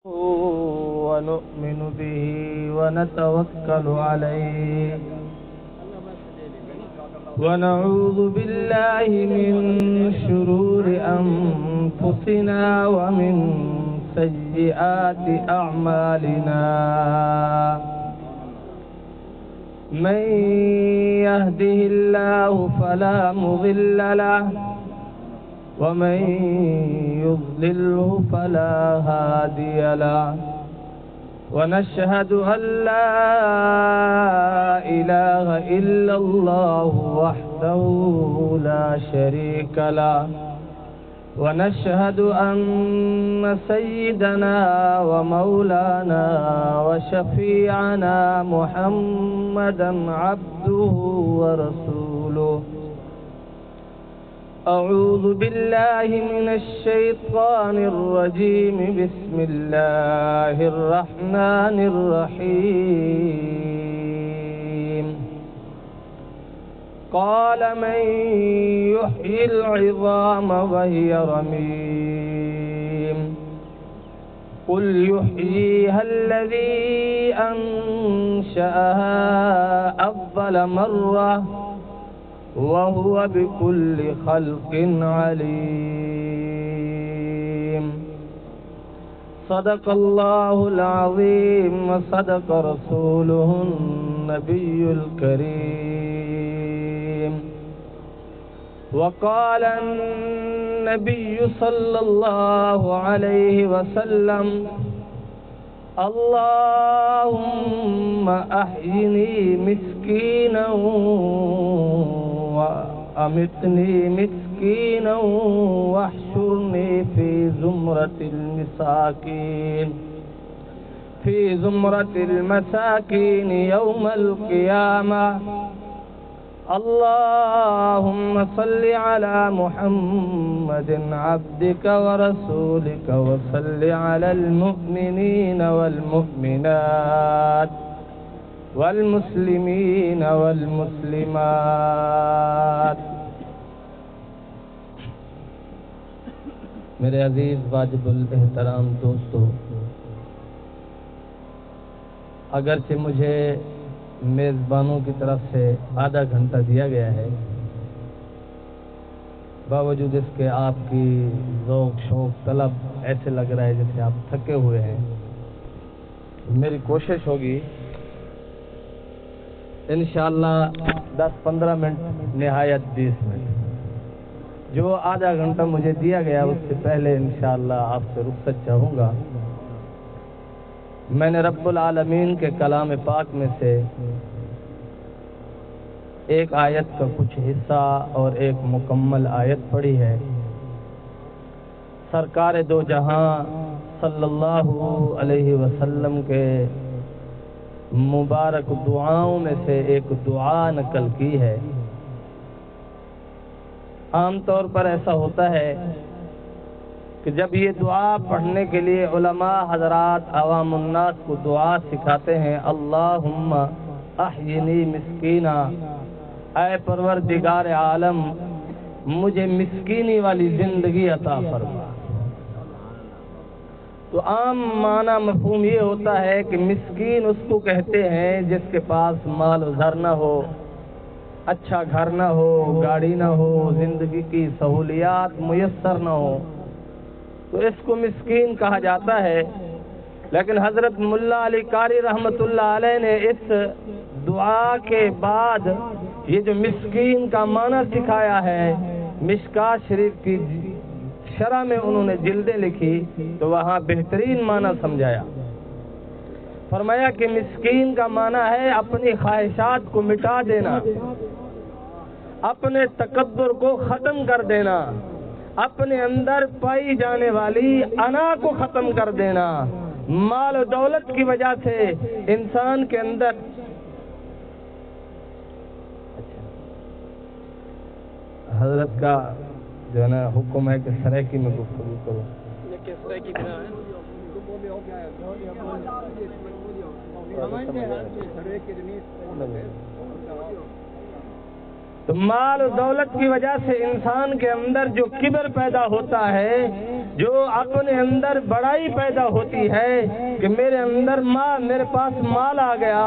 ونؤمن به ونتوكل عليه ونعوذ بالله من شرور أنفسنا ومن سيئات أعمالنا من يهده الله فلا مضل له ومن يضلله فلا هادي له ونشهد أن لا إله إلا الله وحده لا شريك له ونشهد أن سيدنا ومولانا وشفيعنا محمدا عبده ورسوله. أعوذ بالله من الشيطان الرجيم. بسم الله الرحمن الرحيم. قال من يحيي العظام وهي رميم قل يحييها الذي أنشأها أول مرة وهو بكل خلق عليم. صدق الله العظيم وصدق رسوله النبي الكريم. وقال النبي صلى الله عليه وسلم اللهم أحيني مسكينا وأمتني مسكينا واحشرني في زمرة المساكين يوم القيامة. اللهم صل على محمد عبدك ورسولك وصل على المؤمنين والمؤمنات والمسلمين والمسلمات. میرے عزیز واجب الاحترام دوستو، اگرچہ مجھے میزبانوں کی طرف سے آدھا گھنٹہ دیا گیا ہے، باوجود اس کے آپ کی ذوق شوق طلب ایسے لگ رہا ہے جیسے آپ تھکے ہوئے ہیں. میری کوشش ہوگی انشاءاللہ 10-15 منٹ نہایت 20 منٹ، جو آدھا گھنٹہ مجھے دیا گیا اس سے پہلے انشاءاللہ آپ سے رخصت چاہوں گا. میں نے رب العالمین کے کلام پاک میں سے ایک آیت کا کچھ حصہ اور ایک مکمل آیت پڑھی ہے. سرکار دو جہاں صلی اللہ علیہ وسلم کے مبارک دعاؤں میں سے ایک دعا نقل کی ہے. عام طور پر ایسا ہوتا ہے کہ جب یہ دعا پڑھنے کے لیے علماء حضرات عوام الناس کو دعا سکھاتے ہیں، اللہم احینی مسکینا، اے پروردگار عالم مجھے مسکینی والی زندگی عطا فرما. تو عام معنی مفہوم یہ ہوتا ہے کہ مسکین اس کو کہتے ہیں جس کے پاس مال و زر نہ ہو، اچھا گھر نہ ہو، گاڑی نہ ہو، زندگی کی سہولیات میسر نہ ہو، تو اس کو مسکین کہا جاتا ہے. لیکن حضرت ملا علی قاری رحمت اللہ علیہ نے اس دعا کے بعد یہ جو مسکین کا معنی سکھایا ہے، مشکات شریف کی شرح میں انہوں نے جلدیں لکھی تو وہاں بہترین معنی سمجھایا. فرمایا کہ مسکین کا معنی ہے اپنی خواہشات کو مٹا دینا، اپنے تکبر کو ختم کر دینا، اپنے اندر پائی جانے والی انا کو ختم کر دینا. مال و دولت کی وجہ سے انسان کے اندر حضرت کا جو ہے نا حکم ہے کہ سریکی میں گفتگو کرو. تو مال و دولت کی وجہ سے انسان کے اندر جو کبر پیدا ہوتا ہے جو اپنے اندر بڑائی پیدا ہوتی ہے کہ میرے اندر میرے پاس مال آ گیا،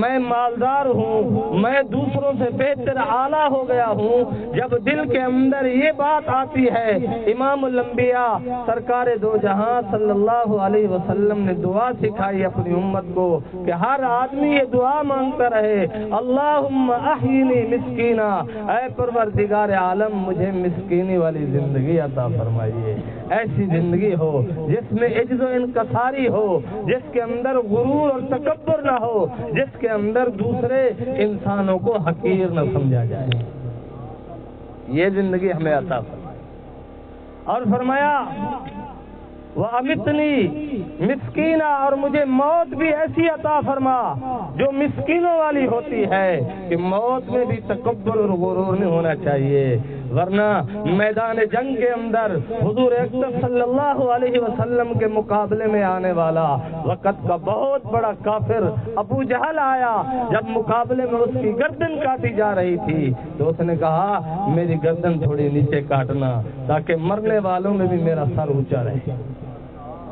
میں مالدار ہوں، میں دوسروں سے بہتر اعلیٰ ہو گیا ہوں، جب دل کے اندر یہ بات آتی ہے، امام الانبیاء سرکار دو جہاں صلی اللہ علیہ وسلم نے دعا سکھائی اپنی امت کو کہ ہر آدمی یہ دعا مانگتا رہے، اللہم احیینی مسکینا، اے پروردگار عالم مجھے مسکینی والی زندگی عطا فرمائیے، ایسی زندگی ہو جس میں عجز و انکساری ہو، جس کے اندر غرور اور تکبر نہ ہو، جس کے اندر دوسرے انسانوں کو حقیر نہ سمجھا جائے، یہ زندگی ہمیں عطا فرمائے۔ اور فرمایا وَأَمِتْنِي مسکینہ، اور مجھے موت بھی ایسی عطا فرما جو مسکینوں والی ہوتی ہے کہ موت میں بھی تکبر اور غرور نہیں ہونا چاہیے، ورنہ میدان جنگ کے اندر حضور اکرم صلی اللہ علیہ وسلم کے مقابلے میں آنے والا وقت کا بہت بڑا کافر ابو جہل آیا، جب مقابلے میں اس کی گردن کاٹی جا رہی تھی تو اس نے کہا میری گردن تھوڑی نیچے کاٹنا تاکہ مرنے والوں میں بھی میرا سر اونچا رہے۔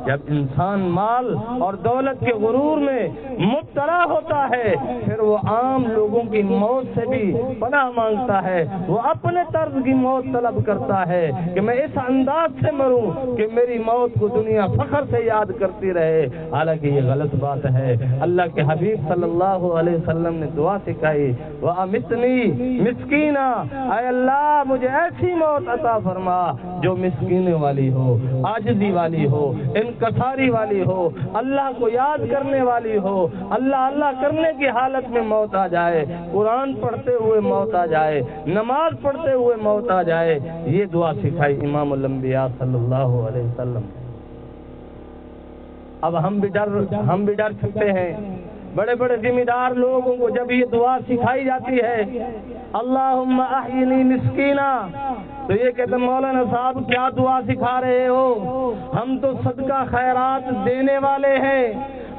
جب انسان مال اور دولت کے غرور میں مبتلا ہوتا ہے پھر وہ عام لوگوں کی موت سے بھی پناہ مانگتا ہے، وہ اپنے طرز کی موت طلب کرتا ہے کہ میں اس انداز سے مروں کہ میری موت کو دنیا فخر سے یاد کرتی رہے، حالانکہ یہ غلط بات ہے۔ اللہ کے حبیب صلی اللہ علیہ وسلم نے دعا سکھائی وَأَمِتْنِي مسکینہ، اے اللہ مجھے ایسی موت عطا فرما جو مسکینوں والی ہو، عاجزی والی ہو، انکساری والی ہو، اللہ کو یاد کرنے والی ہو، اللہ اللہ کرنے کی حالت میں موت آ جائے، قرآن پڑھتے ہوئے موت آ جائے، نماز پڑھتے ہوئے موت آ جائے، یہ دعا سکھائی امام الانبیاء صلی اللہ علیہ وسلم۔ اب ہم بھی ڈر سکتے ہیں، بڑے بڑے ذمہ دار لوگوں کو جب یہ دعا سکھائی جاتی ہے اللہم احیینی مسکینہ تو یہ کہتے ہیں مولانا صاحب کیا دعا سکھا رہے ہو، ہم تو صدقہ خیرات دینے والے ہیں،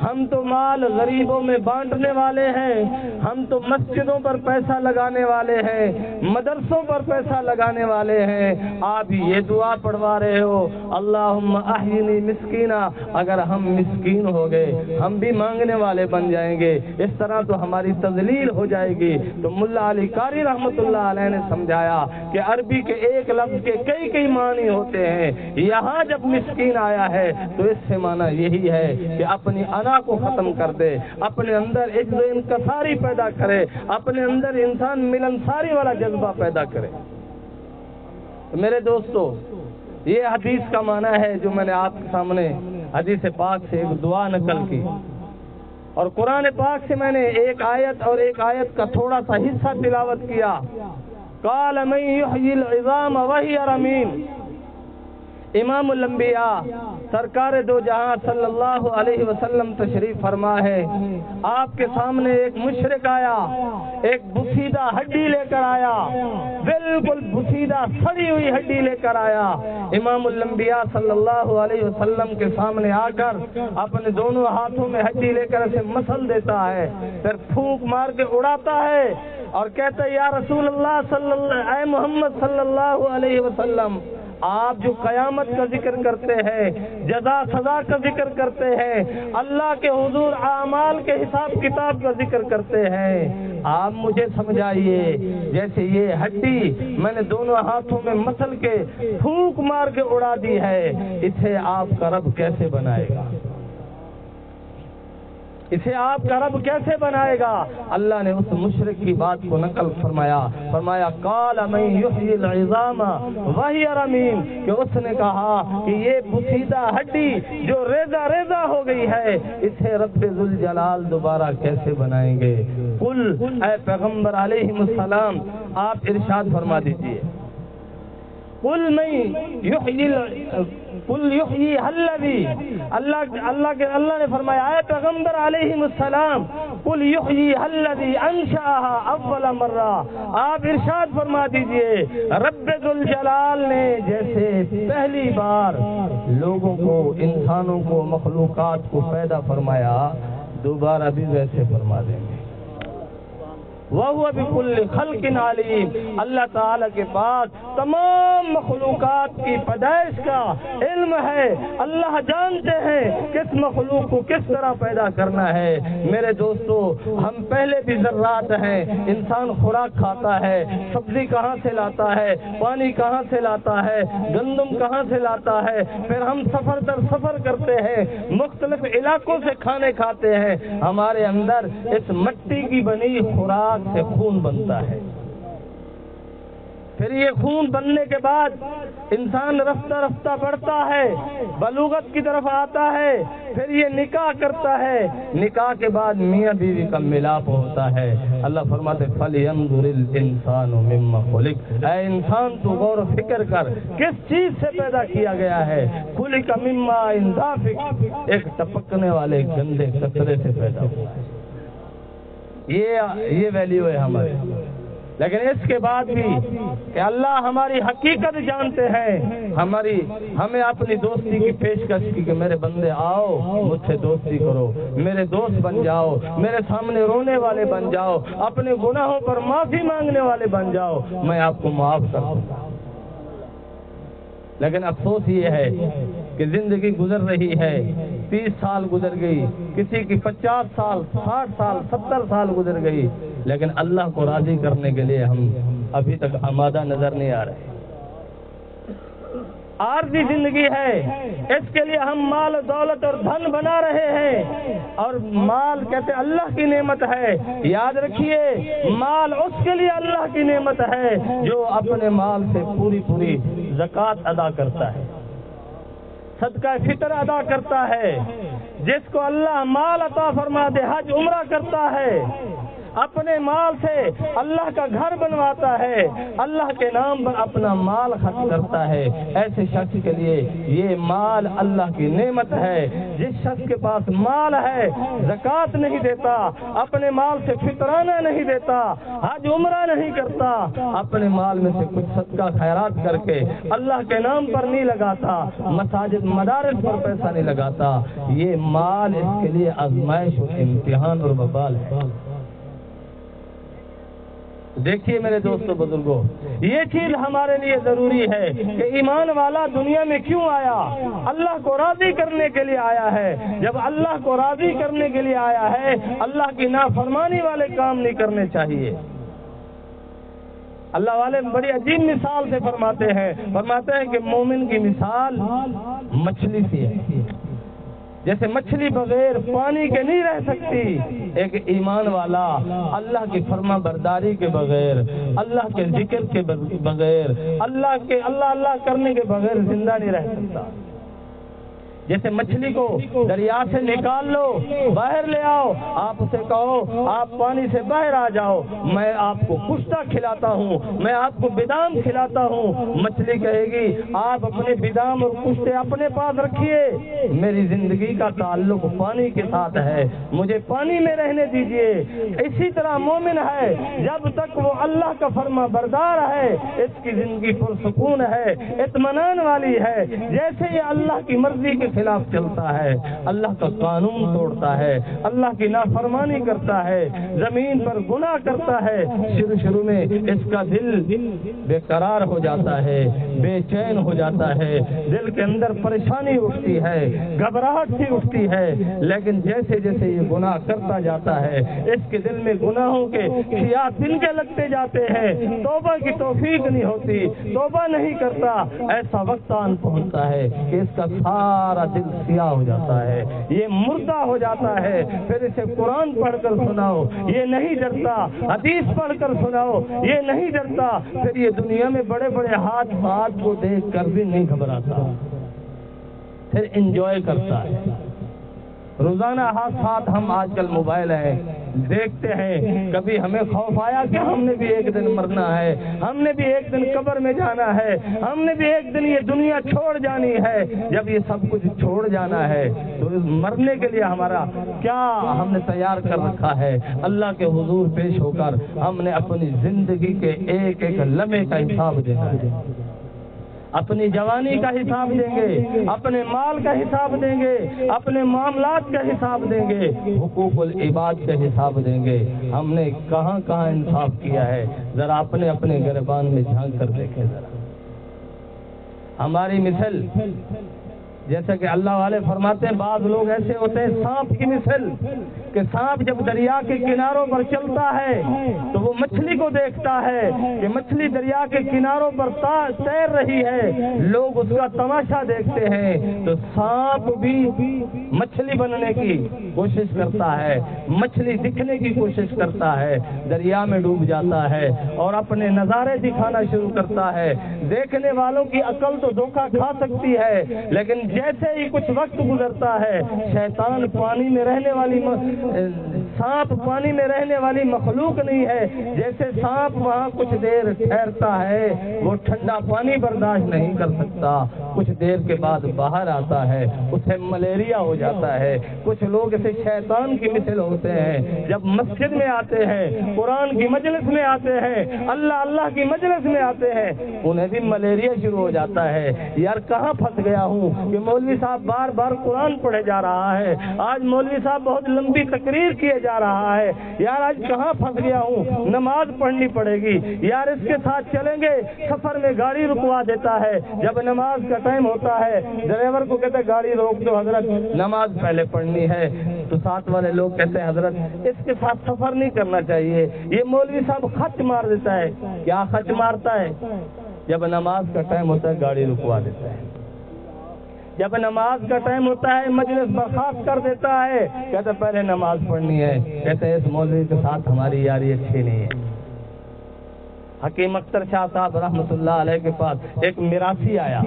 ہم تو مال غریبوں میں بانٹنے والے ہیں، ہم تو مسجدوں پر پیسہ لگانے والے ہیں، مدرسوں پر پیسہ لگانے والے ہیں، آپ یہ دعا پڑھوا رہے ہو اللہم احیینی مسکینہ۔ اگر ہم مسکین ہو گئے ہم بھی مانگنے والے بن جائیں گے، اس طرح تو ہماری تذلیل ہو جائے گی۔ تو ملا علی قاری رحمۃ اللہ علیہ نے سمجھایا کہ عربی کے ایک لفظ کے کئی معنی ہوتے ہیں، یہاں جب مسکین آیا ہے تو اس سے معنی یہی ہے کہ اپنی انا کو ختم کر دے، اپنے اندر عجز و انکساری پیدا کرے، اپنے اندر انسان ملنساری والا جذبہ پیدا کرے۔ تو میرے دوستو یہ حدیث کا معنی ہے جو میں نے آپ کے سامنے حدیث پاک سے ایک دعا نقل کی، اور قرآن پاک سے میں نے ایک آیت کا تھوڑا سا حصہ تلاوت کیا۔ قال من یحیی العظام وہی رمیم، امام الانبیاء سرکار دو جہاں صلی اللہ علیہ وسلم تشریف فرما ہے، آپ کے سامنے ایک مشرک آیا، ایک بسیدہ ہڈی لے کر آیا، بالکل بسیدہ سڑی ہوئی ہڈی لے کر آیا، امام الانبیاء صلی اللہ علیہ وسلم کے سامنے آ کر اپنے دونوں ہاتھوں میں ہڈی لے کر اسے مسل دیتا ہے، پھر پھونک مار کے اڑاتا ہے اور کہتا ہے یا رسول اللہ اے محمد صلی اللہ علیہ وسلم، آپ جو قیامت کا ذکر کرتے ہیں، جزا سزا کا ذکر کرتے ہیں، اللہ کے حضور اعمال کے حساب کتاب کا ذکر کرتے ہیں، آپ مجھے سمجھائیے جیسے یہ ہڈی میں نے دونوں ہاتھوں میں مسل کے پھونک مار کے اڑا دی ہے، اسے آپ کا رب کیسے بنائے گا، اسے آپ کا رب کیسے بنائے گا؟ اللہ نے اس مشرک کی بات کو نقل فرمایا قال من یحیی العظام وہی رمیم، کہ اس نے کہا کہ یہ بسیدہ ہڈی جو ریزہ ہو گئی ہے اسے رب ذوالجلال دوبارہ کیسے بنائیں گے؟ قل، اے پیغمبر علیہ السلام آپ ارشاد فرما دیجئے، قل یحیی الذی، اللہ نے فرمایا اے پیغمبر علیہ السلام قل یحیی الذی انشأها اول مرہ، آپ ارشاد فرما دیجئے رب ذوالجلال نے جیسے پہلی بار لوگوں کو، انسانوں کو، مخلوقات کو پیدا فرمایا دوبارہ بھی ویسے فرما دیں گے۔ وَهُوَ بِكُلِّ خَلْقٍ عَلِيمٌ۔ اللہ تعالیٰ کے پاس تمام مخلوقات کی پیدائش کا علم ہے، اللہ جانتے ہیں کس مخلوق کو کس طرح پیدا کرنا ہے۔ میرے دوستو، ہم پہلے بھی ذرات ہیں، انسان خوراک کھاتا ہے، سبزی کہاں سے لاتا ہے، پانی کہاں سے لاتا ہے، گندم کہاں سے لاتا ہے، پھر ہم سفر در سفر کرتے ہیں، مختلف علاقوں سے کھانے کھاتے ہیں، ہمارے اندر اس مٹی کی بنی خوراک سے خون بنتا ہے۔ پھر یہ خون بننے کے بعد انسان رفتہ رفتہ بڑھتا ہے، بلوغت کی طرف آتا ہے، پھر یہ نکاح کرتا ہے، نکاح کے بعد میاں بیوی کا ملاپ ہوتا ہے۔ اللہ فرماتے فَلْيَنْظُرِ الْإِنسَانُ مِمَّا خُلِقَ، اے انسان تو غور و فکر کر کس چیز سے پیدا کیا گیا ہے۔ خُلِقَ مِن مَّاءٍ دَافِقٍ، ایک ٹپکنے والے گندے قطرے سے پیدا ہوا ہے۔ یہ ویلیو ہے ہماری۔ لیکن اس کے بعد بھی کہ اللہ ہماری حقیقت جانتے ہیں، ہمیں اپنی دوستی کی پیشکش کی کہ میرے بندے آؤ مجھ سے دوستی کرو، میرے دوست بن جاؤ، میرے سامنے رونے والے بن جاؤ، اپنے گناہوں پر معافی مانگنے والے بن جاؤ، میں آپ کو معاف کر دوں گا۔ لیکن افسوس یہ ہے کہ زندگی گزر رہی ہے، 30 سال گزر گئی، کسی کی 50 سال، 60 سال، 70 سال گزر گئی، لیکن اللہ کو راضی کرنے کے لیے ہم ابھی تک آمادہ نظر نہیں آ رہے۔ عارضی زندگی ہے، اس کے لیے ہم مال و دولت اور دھن بنا رہے ہیں، اور مال کہتے اللہ کی نعمت ہے۔ یاد رکھیے، مال اس کے لیے اللہ کی نعمت ہے جو اپنے مال سے پوری زکوٰۃ ادا کرتا ہے، صدقہ فطر ادا کرتا ہے، جس کو اللہ مال عطا فرما دے، حج عمرہ کرتا ہے، اپنے مال سے اللہ کا گھر بنواتا ہے، اللہ کے نام پر اپنا مال خرچ کرتا ہے، ایسے شخص کے لیے یہ مال اللہ کی نعمت ہے۔ جس شخص کے پاس مال ہے، زکوٰۃ نہیں دیتا، اپنے مال سے فطرانہ نہیں دیتا، حج عمرہ نہیں کرتا، اپنے مال میں سے کچھ صدقہ خیرات کر کے اللہ کے نام پر نہیں لگاتا، مساجد مدارس پر پیسہ نہیں لگاتا، یہ مال اس کے لیے آزمائش اور امتحان اور وبال ہے۔ دیکھیے میرے دوستو بزرگوں، یہ چیز ہمارے لیے ضروری ہے کہ ایمان والا دنیا میں کیوں آیا؟ اللہ کو راضی کرنے کے لیے آیا ہے۔ جب اللہ کو راضی کرنے کے لیے آیا ہے، اللہ کی نافرمانی والے کام نہیں کرنے چاہیے۔ اللہ والے بڑی عجیب مثال سے فرماتے ہیں کہ مومن کی مثال مچھلی سی ہے، جیسے مچھلی بغیر پانی کے نہیں رہ سکتی، ایک ایمان والا اللہ کی فرما برداری کے بغیر، اللہ کے ذکر کے بغیر، اللہ کرنے کے بغیر زندہ نہیں رہ سکتا۔ جیسے مچھلی کو دریا سے نکال لو، باہر لے آؤ، آپ اسے کہو آپ پانی سے باہر آ جاؤ، میں آپ کو کشتہ کھلاتا ہوں، میں آپ کو بادام کھلاتا ہوں، مچھلی کہے گی آپ اپنے بادام اور کشتے اپنے پاس رکھیے، میری زندگی کا تعلق پانی کے ساتھ ہے، مجھے پانی میں رہنے دیجئے۔ اسی طرح مومن ہے، جب تک وہ اللہ کا فرما بردار ہے، اس کی زندگی پرسکون ہے، اطمینان والی ہے۔ جیسے یہ اللہ کی مرضی کے خلاف چلتا ہے، اللہ کا قانون توڑتا ہے، اللہ کی نافرمانی کرتا ہے، زمین پر گناہ کرتا ہے، شروع میں اس کا دل بے قرار ہو جاتا ہے، بے چین ہو جاتا ہے، دل کے اندر پریشانی اٹھتی ہے، گھبراہٹ سی اٹھتی ہے، لیکن جیسے جیسے یہ گناہ کرتا جاتا ہے، اس کے دل میں گناہوں کے سیاہ تنکے لگتے جاتے ہیں، توبہ کی توفیق نہیں ہوتی، توبہ نہیں کرتا، ایسا وقت آن پہنچتا ہے کہ اس کا سارا دل سیاہ ہو جاتا ہے، یہ مردہ ہو جاتا ہے۔ پھر اسے قرآن پڑھ کر سناؤ، یہ نہیں ڈرتا، حدیث پڑھ کر سناؤ، یہ نہیں ڈرتا، پھر یہ دنیا میں بڑے بڑے حادثات کو دیکھ کر بھی نہیں گھبراتا، پھر انجوائے کرتا ہے۔ روزانہ حادثات ہم آج کل موبائل ہیں دیکھتے ہیں، کبھی ہمیں خوف آیا کہ ہم نے بھی ایک دن مرنا ہے، ہم نے بھی ایک دن قبر میں جانا ہے، ہم نے بھی ایک دن یہ دنیا چھوڑ جانی ہے۔ جب یہ سب کچھ چھوڑ جانا ہے تو اس مرنے کے لیے ہمارا کیا ہم نے تیار کر رکھا ہے؟ اللہ کے حضور پیش ہو کر ہم نے اپنی زندگی کے ایک ایک لمحے کا حساب دینا ہے۔ اپنی جوانی کا حساب دیں گے، اپنے مال کا حساب دیں گے، اپنے معاملات کا حساب دیں گے، حقوق العباد کا حساب دیں گے۔ ہم نے کہاں کہاں انصاف کیا ہے، ذرا اپنے گریبان میں جھانک کر دیکھیں ذرا۔ ہماری مثل جیسا کہ اللہ والے فرماتے ہیں، بعض لوگ ایسے ہوتے ہیں سانپ کی مثل، کہ سانپ جب دریا کے کناروں پر چلتا ہے تو وہ مچھلی کو دیکھتا ہے کہ مچھلی دریا کے کناروں پر تیر رہی ہے، لوگ اس کا تماشا دیکھتے ہیں، تو سانپ بھی مچھلی بننے کی کوشش کرتا ہے، مچھلی دکھنے کی کوشش کرتا ہے، دریا میں ڈوب جاتا ہے اور اپنے نظارے دکھانا شروع کرتا ہے۔ دیکھنے والوں کی عقل تو دھوکہ کھا سکتی ہے، لیکن جیسے ہی کچھ وقت گزرتا ہے، شیطان پانی میں رہنے والی سانپ پانی میں رہنے والی مخلوق نہیں ہے، جیسے سانپ وہاں کچھ دیر ٹھہرتا ہے، وہ ٹھنڈا پانی برداشت نہیں کر سکتا، کچھ دیر کے بعد باہر آتا ہے، اسے ملیریا ہو جاتا ہے۔ کچھ لوگ اسے شیطان کی مثل ہوتے ہیں، جب مسجد میں آتے ہیں، قرآن کی مجلس میں آتے ہیں، اللہ کی مجلس میں آتے ہیں، انہیں بھی ملیریا شروع ہو جاتا ہے۔ یار کہاں پھنس گیا ہوں کہ مولوی صاحب بار بار قرآن پڑھے جا رہا ہے، آج مولوی صاحب بہت لمبی تقریر کیے جا رہا ہے، یار آج کہاں پھنس گیا ہوں، نماز پڑھنی پڑے گی، یار اس کے ساتھ چلیں گے، سفر میں گاڑی رکوا دیتا ہے، جب نماز کا ٹائم ہوتا ہے ڈرائیور کو کہتے ہیں گاڑی روک دو حضرت، نماز پہلے پڑھنی ہے، تو ساتھ والے لوگ کہتے ہیں حضرت اس کے ساتھ سفر نہیں کرنا چاہیے، یہ مولوی صاحب خچ مار دیتا ہے۔ کیا خچ مارتا ہے؟ جب نماز کا ٹائم ہوتا ہے گاڑی رکوا دیتا ہے، جب نماز کا ٹائم ہوتا ہے مجلس برخاست کر دیتا ہے، کہتے پہلے نماز پڑھنی ہے، کہتے ہیں اس مولوی کے ساتھ ہماری یاری اچھی نہیں ہے۔ حکیم اختر شاہ صاحب رحمۃ اللہ علیہ کے پاس ایک میراثی آیا،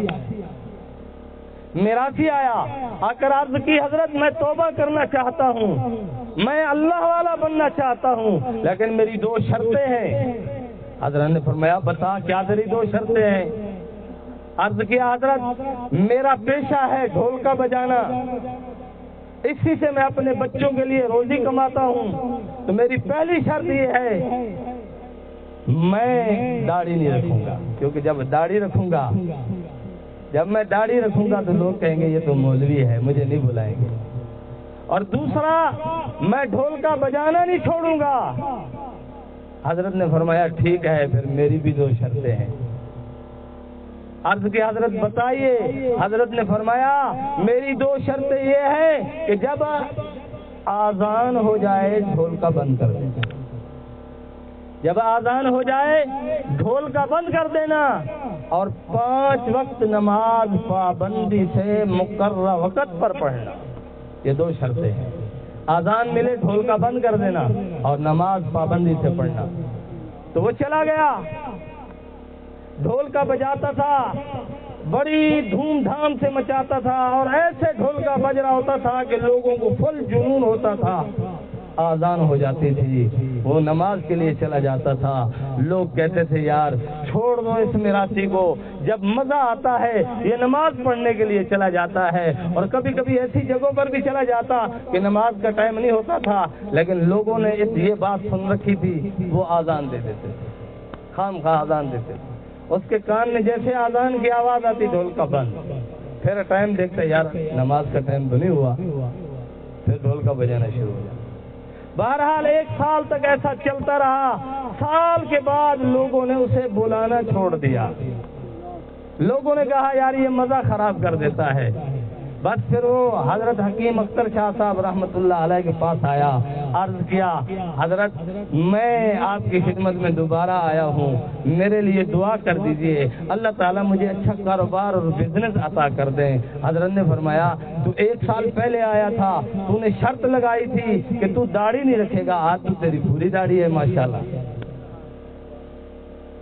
آ کر عرض کی حضرت میں توبہ کرنا چاہتا ہوں، میں اللہ والا بننا چاہتا ہوں، لیکن میری 2 شرطیں ہیں۔ حضرت نے فرمایا بتا کیا تیری 2 شرطیں ہیں؟ عرض کیا حضرت میرا پیشہ ہے ڈھول کا بجانا، اسی سے میں اپنے بچوں کے لیے روزی کماتا ہوں، تو میری پہلی شرط یہ ہے میں داڑھی نہیں رکھوں گا، کیونکہ جب میں داڑھی رکھوں گا تو لوگ کہیں گے یہ تو مولوی ہے، مجھے نہیں بلائیں گے، اور دوسرا میں ڈھول کا بجانا نہیں چھوڑوں گا۔ حضرت نے فرمایا ٹھیک ہے، پھر میری بھی 2 شرطیں ہیں۔ عرض کی حضرت بتائیے؟ حضرت نے فرمایا میری 2 شرطیں یہ ہیں کہ جب آذان ہو جائے ڈھول کا بند کر دینا، جب آذان ہو جائے ڈھول کا بند کر دینا، اور 5 وقت نماز پابندی سے مقررہ وقت پر پڑھنا، یہ 2 شرطیں ہیں۔ آذان ملے ڈھول کا بند کر دینا اور نماز پابندی سے پڑھنا۔ تو وہ چلا گیا، ڈھول کا بجاتا تھا، بڑی دھوم دھام سے مچاتا تھا، اور ایسے ڈھول کا بج رہا ہوتا تھا کہ لوگوں کو فل جنون ہوتا تھا۔ آذان ہو جاتی تھی، وہ نماز کے لیے چلا جاتا تھا، لوگ کہتے تھے یار چھوڑ دو اس میراثی کو، جب مزہ آتا ہے یہ نماز پڑھنے کے لیے چلا جاتا ہے، اور کبھی کبھی ایسی جگہوں پر بھی چلا جاتا کہ نماز کا ٹائم نہیں ہوتا تھا، لیکن لوگوں نے یہ بات سن رکھی تھی، وہ آذان دے دیتے تھے، خام خواہ آذان دیتے تھے، اس کے کان میں جیسے آذان کی آواز آتی ڈھول کا بند، پھر ٹائم دیکھتے یار نماز کا ٹائم تو نہیں ہوا، پھر ڈھول کا بجانا شروع ہو جاتا۔ بہرحال 1 سال تک ایسا چلتا رہا، سال کے بعد لوگوں نے اسے بلانا چھوڑ دیا، لوگوں نے کہا یار یہ مزہ خراب کر دیتا ہے، بس پھر وہ حضرت حکیم اختر شاہ صاحب رحمۃ اللہ علیہ کے پاس آیا، عرض کیا حضرت میں آپ کی خدمت میں دوبارہ آیا ہوں، میرے لیے دعا کر دیجئے، اللہ تعالیٰ مجھے اچھا کاروبار اور بزنس عطا کر دیں۔ حضرت نے فرمایا تو 1 سال پہلے آیا تھا، تو نے شرط لگائی تھی کہ تو داڑھی نہیں رکھے گا، آج تو تیری پوری داڑھی ہے ماشاءاللہ،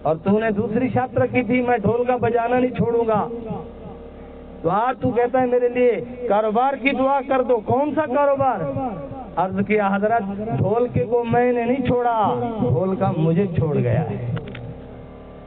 اور تو نے دوسری شرط رکھی تھی میں ڈھول کا بجانا نہیں چھوڑوں گا، تو آج تو کہتا ہے میرے لیے کاروبار کی دعا کر دو، کون سا کاروبار؟ عرض کیا حضرت ڈھول کے کو میں نے نہیں چھوڑا، ڈھول کا مجھے چھوڑ گیا ہے۔